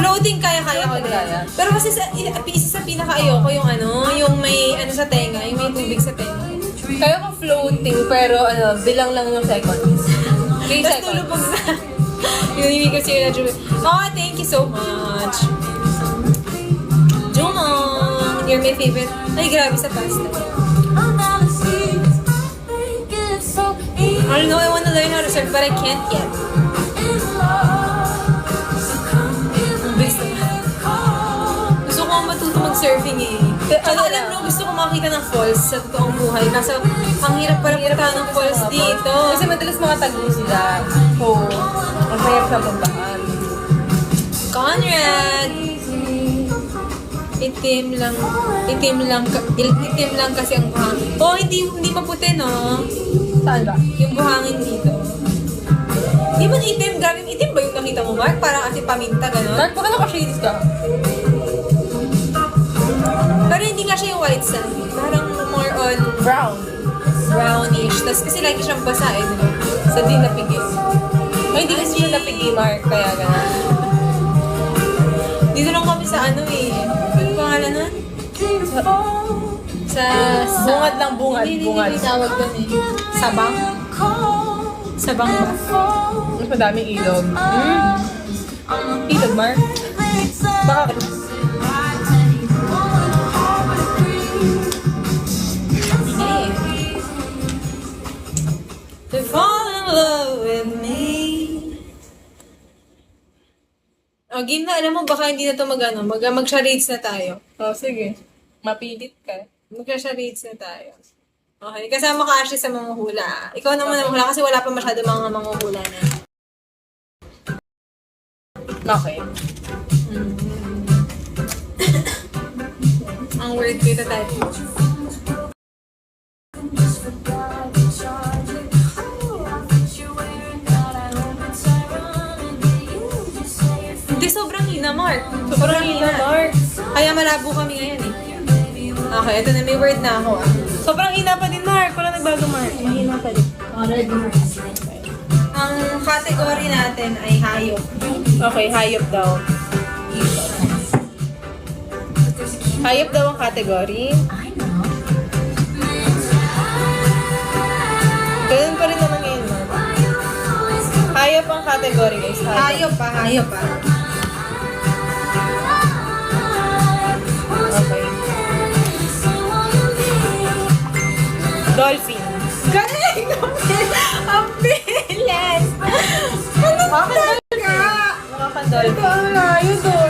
Floating kaya-kaya ko din. Pero kasi isa sa pinaka-ayoko yung yung may sa tenga, yung may tubig sa tenga. Kaya ko floating, pero bilang lang yung seconds. 3 Tapos seconds. tulubog na. Yung hindi ko siya na Oh, thank you so much. Jumong! You're my favorite. Ay, grabe sa pasta. I don't know, I wanna learn how to surf, but I can't yet. Gusto ko matuto mag-surfing eh. Tsaka alam mo, gusto ko makita ng falls sa totoong buhay. Kaso, ang hirap para punta ng falls dito. Kasi madalas mga tagpo sila. So, ang hirap sa puntahan. Conrad! Itim lang kasi ang buhangin. Oh, hindi maputi, no? Saan ba? Yung buhangin dito. Di ba itim? Grabing itim ba yung nakita mo, Mark? Parang kasi paminta, gano'n? Mark, baka naka-shades ka? Pero hindi nga siya yung white sand. Parang more on Brown. brownish. Tapos kasi lagi siyang basa eh, di ba? Sa di napigi. Ay, hindi kasi siya napigi, Mark. Kaya gano'n. Dito lang kami sa ano eh. Ano pangalan nun? Sa Bungad lang, bungad. Hindi Bungad. tawag doon eh. Sabang? Sabang ba? Mas madaming ilog. Ilog, Mark? Bakit? Hey. To fall in love with me. Oh, game na. Alam mo, baka hindi na ito mag-charades na tayo. Oh, sige. Mapilit ka. Mag-charades na tayo. Okay, kasama ka Ashley sa mga hula. Ikaw naman ang hula kasi wala pa masyado mga hula na. Okay. Ang word ko ito tayo. Hindi, sobrang hina, Mark. Sobrang hina, Mark. Kaya malabo kami ngayon eh. Okay, ito na, may word na ako ah. Sobrang hina pa din, Mark. Wala nagbago, Mark. Mahina pa din. Ang category natin ay hayop. Okay, hayop daw. Hayop daw ang category. Ganun pa rin naman ngayon, Mark. Hayop ang category, guys. Hayop pa, hayop pa. Okay. Dolphin. Galing! Ang bilis! Ano talaga? Nakaka-dolphin. Ang layo to.